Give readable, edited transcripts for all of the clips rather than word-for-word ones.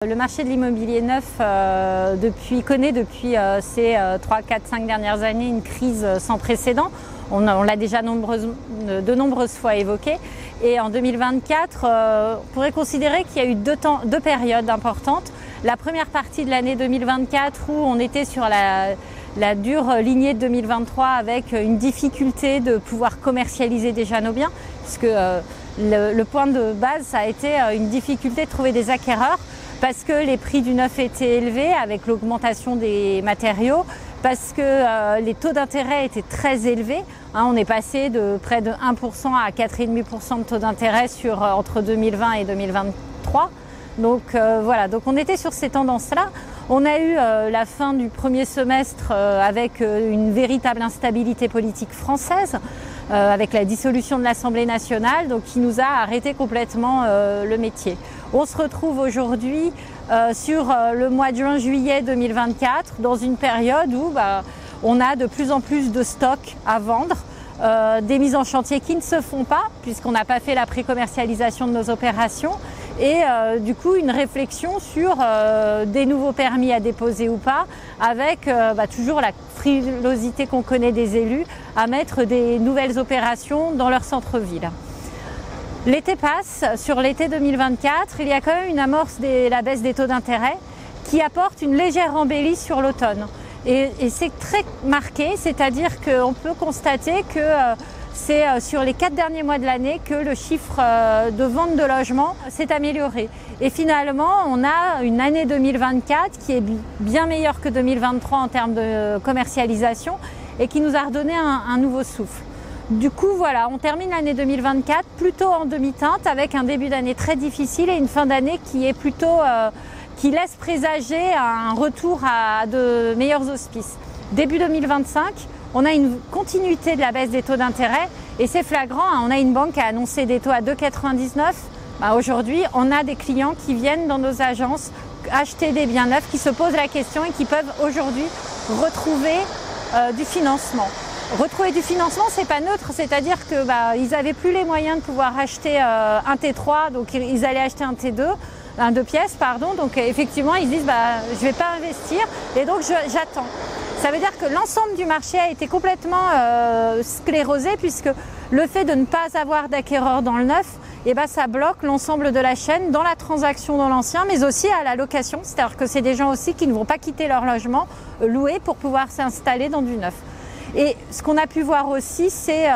Le marché de l'immobilier neuf connaît depuis ces 3, 4, 5 dernières années une crise sans précédent. On l'a déjà de nombreuses fois évoqué. Et en 2024, on pourrait considérer qu'il y a eu deux périodes importantes. La première partie de l'année 2024 où on était sur la dure lignée de 2023 avec une difficulté de pouvoir commercialiser déjà nos biens, puisque le point de base, ça a été une difficulté de trouver des acquéreurs, parce que les prix du neuf étaient élevés avec l'augmentation des matériaux, parce que les taux d'intérêt étaient très élevés. On est passé de près de 1% à 4,5% de taux d'intérêt entre 2020 et 2023. Donc voilà, donc on était sur ces tendances-là. On a eu la fin du premier semestre avec une véritable instabilité politique française, avec la dissolution de l'Assemblée nationale, donc qui nous a arrêté complètement le métier. On se retrouve aujourd'hui sur le mois de juin-juillet 2024 dans une période où on a de plus en plus de stocks à vendre, des mises en chantier qui ne se font pas puisqu'on n'a pas fait la pré-commercialisation de nos opérations et du coup une réflexion sur des nouveaux permis à déposer ou pas, avec toujours la frilosité qu'on connaît des élus à mettre des nouvelles opérations dans leur centre-ville. L'été passe, sur l'été 2024, il y a quand même une amorce de la baisse des taux d'intérêt qui apporte une légère embellie sur l'automne. Et c'est très marqué, c'est-à-dire qu'on peut constater que c'est sur les 4 derniers mois de l'année que le chiffre de vente de logements s'est amélioré. Et finalement, on a une année 2024 qui est bien meilleure que 2023 en termes de commercialisation et qui nous a redonné un nouveau souffle. Du coup, voilà, on termine l'année 2024 plutôt en demi-teinte avec un début d'année très difficile et une fin d'année qui est plutôt qui laisse présager un retour à de meilleurs auspices. Début 2025, on a une continuité de la baisse des taux d'intérêt et c'est flagrant. On a une banque qui a annoncé des taux à 2,99. Aujourd'hui, on a des clients qui viennent dans nos agences acheter des biens neufs, qui se posent la question et qui peuvent aujourd'hui retrouver du financement. Retrouver du financement, c'est pas neutre, c'est-à-dire que ils avaient plus les moyens de pouvoir acheter un T3, donc ils allaient acheter un T2, un 2 pièces, pardon. Donc effectivement, ils disent je vais pas investir et donc j'attends. Ça veut dire que l'ensemble du marché a été complètement sclérosé, puisque le fait de ne pas avoir d'acquéreurs dans le neuf, ça bloque l'ensemble de la chaîne dans la transaction dans l'ancien, mais aussi à la location. C'est-à-dire que c'est des gens aussi qui ne vont pas quitter leur logement loué pour pouvoir s'installer dans du neuf. Et ce qu'on a pu voir aussi, c'est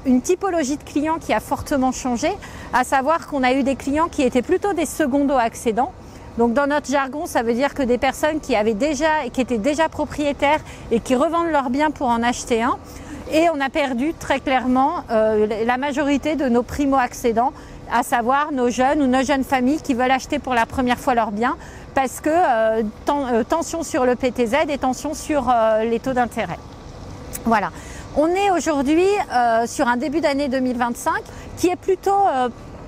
une typologie de clients qui a fortement changé, à savoir qu'on a eu des clients qui étaient plutôt des secondo-accédants. Donc dans notre jargon, ça veut dire que des personnes qui étaient déjà propriétaires et qui revendent leurs biens pour en acheter un. Et on a perdu très clairement la majorité de nos primo-accédants, à savoir nos jeunes ou nos jeunes familles qui veulent acheter pour la première fois leurs biens, parce que tension sur le PTZ et tension sur les taux d'intérêt. Voilà, on est aujourd'hui sur un début d'année 2025 qui est plutôt,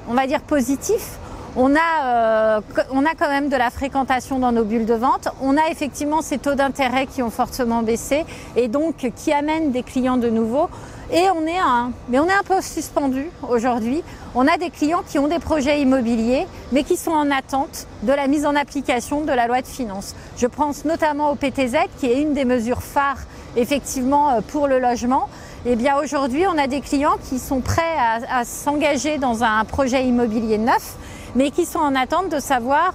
on va dire, positif. On a quand même de la fréquentation dans nos bulles de vente. On a effectivement ces taux d'intérêt qui ont fortement baissé et donc qui amènent des clients de nouveau. Et on est un peu suspendu aujourd'hui. On a des clients qui ont des projets immobiliers, mais qui sont en attente de la mise en application de la loi de finances. Je pense notamment au PTZ, qui est une des mesures phares effectivement pour le logement. Et bien aujourd'hui, on a des clients qui sont prêts à s'engager dans un projet immobilier neuf, mais qui sont en attente de savoir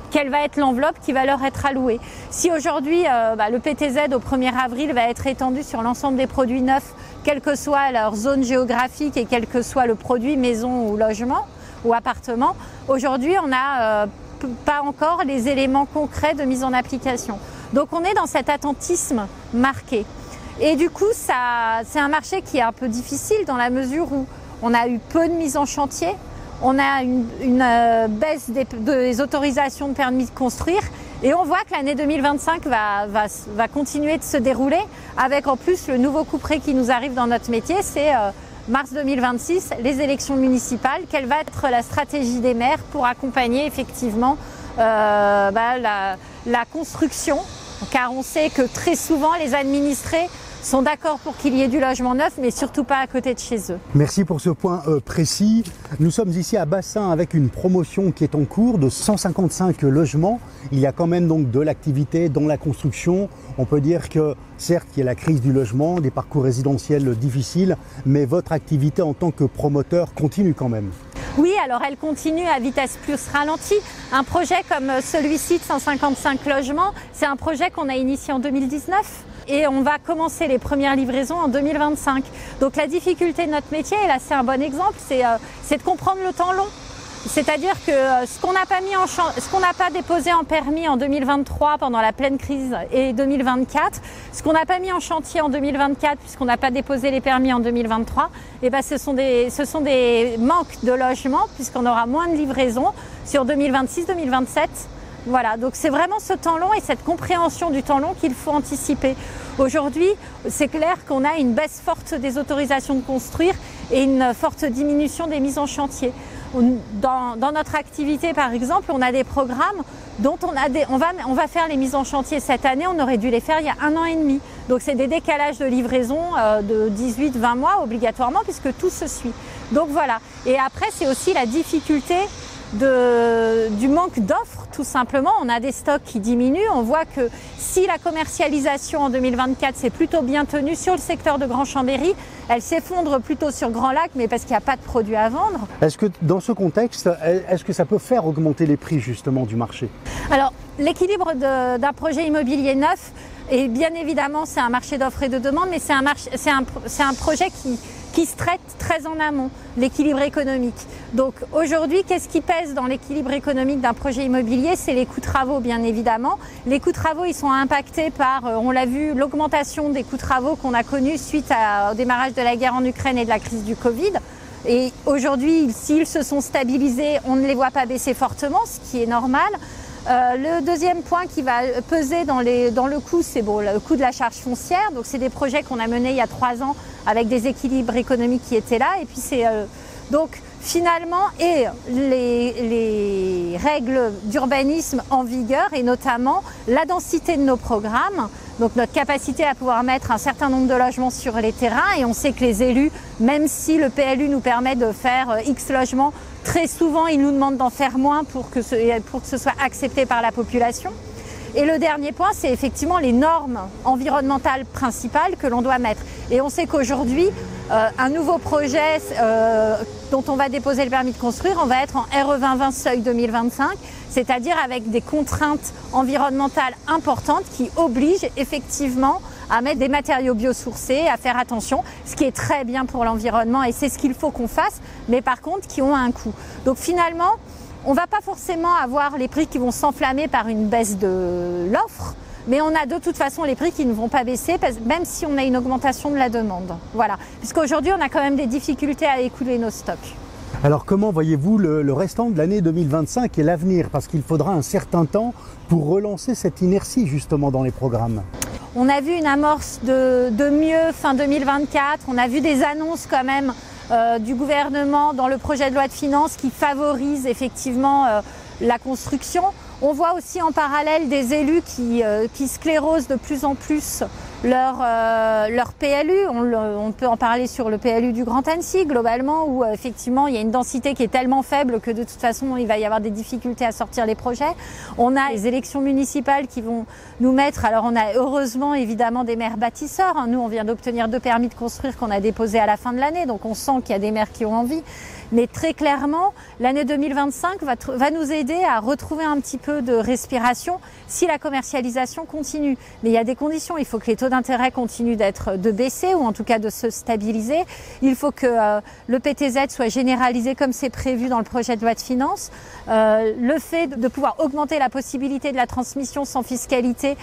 quelle va être l'enveloppe qui va leur être allouée. Si aujourd'hui, le PTZ au 1er avril va être étendu sur l'ensemble des produits neufs, quelle que soit leur zone géographique et quel que soit le produit maison ou logement ou appartement, aujourd'hui, on n'a pas encore les éléments concrets de mise en application. Donc on est dans cet attentisme marqué. Et du coup, c'est un marché qui est un peu difficile dans la mesure où on a eu peu de mise en chantier. On a une baisse des autorisations de permis de construire et on voit que l'année 2025 va continuer de se dérouler avec en plus le nouveau couperet qui nous arrive dans notre métier, c'est mars 2026, les élections municipales. Quelle va être la stratégie des maires pour accompagner effectivement la construction, car on sait que très souvent les administrés sont d'accord pour qu'il y ait du logement neuf, mais surtout pas à côté de chez eux. Merci pour ce point précis. Nous sommes ici à Bassin avec une promotion qui est en cours de 155 logements. Il y a quand même donc de l'activité dans la construction. On peut dire que certes, il y a la crise du logement, des parcours résidentiels difficiles, mais votre activité en tant que promoteur continue quand même. Oui, alors elle continue à vitesse plus ralentie. Un projet comme celui-ci de 155 logements, c'est un projet qu'on a initié en 2019 et on va commencer les premières livraisons en 2025. Donc la difficulté de notre métier, et là c'est un bon exemple, c'est de comprendre le temps long. C'est-à-dire que ce qu'on n'a pas déposé en permis en 2023 pendant la pleine crise et 2024, ce qu'on n'a pas mis en chantier en 2024 puisqu'on n'a pas déposé les permis en 2023, et ben ce sont des manques de logement puisqu'on aura moins de livraisons sur 2026-2027. Voilà, donc c'est vraiment ce temps long et cette compréhension du temps long qu'il faut anticiper. Aujourd'hui, c'est clair qu'on a une baisse forte des autorisations de construire et une forte diminution des mises en chantier. Dans notre activité, par exemple, on a des programmes dont on va faire les mises en chantier cette année, on aurait dû les faire il y a 1 an et demi. Donc c'est des décalages de livraison de 18-20 mois obligatoirement puisque tout se suit. Donc voilà. Et après, c'est aussi la difficulté du manque d'offres, tout simplement. On a des stocks qui diminuent. On voit que si la commercialisation en 2024 s'est plutôt bien tenue sur le secteur de Grand Chambéry, elle s'effondre plutôt sur Grand Lac, mais parce qu'il n'y a pas de produits à vendre. Est-ce que dans ce contexte, est-ce que ça peut faire augmenter les prix justement du marché? Alors, l'équilibre d'un projet immobilier neuf, et bien évidemment, c'est un marché d'offres et de demande, mais c'est un projet qui se traite très en amont, l'équilibre économique. Donc aujourd'hui, qu'est-ce qui pèse dans l'équilibre économique d'un projet immobilier? C'est les coûts de travaux, bien évidemment. Les coûts de travaux, ils sont impactés par, on l'a vu, l'augmentation des coûts de travaux qu'on a connus suite au démarrage de la guerre en Ukraine et de la crise du Covid. Et aujourd'hui, s'ils se sont stabilisés, on ne les voit pas baisser fortement, ce qui est normal. Le deuxième point qui va peser dans le coût, c'est le coût de la charge foncière. Donc c'est des projets qu'on a menés il y a 3 ans avec des équilibres économiques qui étaient là. Et puis c'est donc finalement les règles d'urbanisme en vigueur et notamment la densité de nos programmes. Donc notre capacité à pouvoir mettre un certain nombre de logements sur les terrains. Et on sait que les élus, même si le PLU nous permet de faire X logements, très souvent, ils nous demandent d'en faire moins pour que ce soit accepté par la population. Et le dernier point, c'est effectivement les normes environnementales principales que l'on doit mettre. Et on sait qu'aujourd'hui, un nouveau projet dont on va déposer le permis de construire, on va être en RE 2020 seuil 2025, c'est-à-dire avec des contraintes environnementales importantes qui obligent effectivement à mettre des matériaux biosourcés, à faire attention, ce qui est très bien pour l'environnement et c'est ce qu'il faut qu'on fasse, mais par contre qui ont un coût. Donc finalement, on ne va pas forcément avoir les prix qui vont s'enflammer par une baisse de l'offre, mais on a de toute façon les prix qui ne vont pas baisser, même si on a une augmentation de la demande. Voilà, puisqu'aujourd'hui on a quand même des difficultés à écouler nos stocks. Alors comment voyez-vous le restant de l'année 2025 et l'avenir? Parce qu'il faudra un certain temps pour relancer cette inertie justement dans les programmes. On a vu une amorce de mieux fin 2024, on a vu des annonces quand même du gouvernement dans le projet de loi de finances qui favorise effectivement la construction. On voit aussi en parallèle des élus qui sclérosent de plus en plus leur PLU. On peut en parler sur le PLU du Grand Annecy globalement où effectivement il y a une densité qui est tellement faible que de toute façon il va y avoir des difficultés à sortir les projets. On a les élections municipales qui vont nous mettre, alors on a heureusement évidemment des maires bâtisseurs. Nous on vient d'obtenir 2 permis de construire qu'on a déposés à la fin de l'année, donc on sent qu'il y a des maires qui ont envie. Mais très clairement, l'année 2025 va nous aider à retrouver un petit peu de respiration si la commercialisation continue. Mais il y a des conditions. Il faut que les taux d'intérêt continuent de baisser ou en tout cas de se stabiliser. Il faut que le PTZ soit généralisé comme c'est prévu dans le projet de loi de finances. Le fait de pouvoir augmenter la possibilité de la transmission sans fiscalité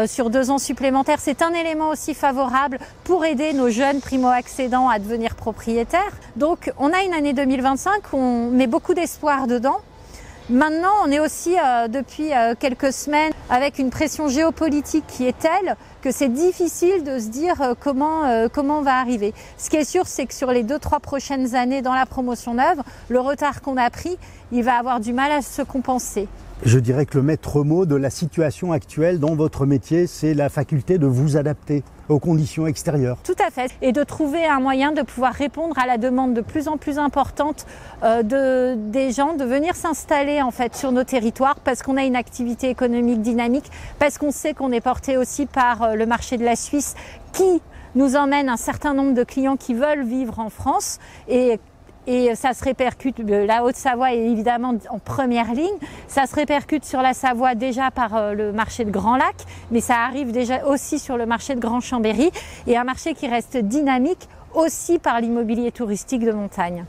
sur 2 ans supplémentaires, c'est un élément aussi favorable pour aider nos jeunes primo-accédants à devenir propriétaires. Donc on a une année 2025, on met beaucoup d'espoir dedans. Maintenant, on est aussi depuis quelques semaines avec une pression géopolitique qui est telle que c'est difficile de se dire comment on va arriver. Ce qui est sûr, c'est que sur les 2-3 prochaines années dans la promotion neuve, le retard qu'on a pris, il va avoir du mal à se compenser. Je dirais que le maître mot de la situation actuelle dans votre métier, c'est la faculté de vous adapter. aux conditions extérieures. Tout à fait. Et de trouver un moyen de pouvoir répondre à la demande de plus en plus importante des gens de venir s'installer en fait sur nos territoires parce qu'on a une activité économique dynamique, parce qu'on sait qu'on est porté aussi par le marché de la Suisse qui nous emmène un certain nombre de clients qui veulent vivre en France et ça se répercute, la Haute-Savoie est évidemment en première ligne, ça se répercute sur la Savoie déjà par le marché de Grand Lac, mais ça arrive déjà aussi sur le marché de Grand Chambéry et un marché qui reste dynamique aussi par l'immobilier touristique de montagne.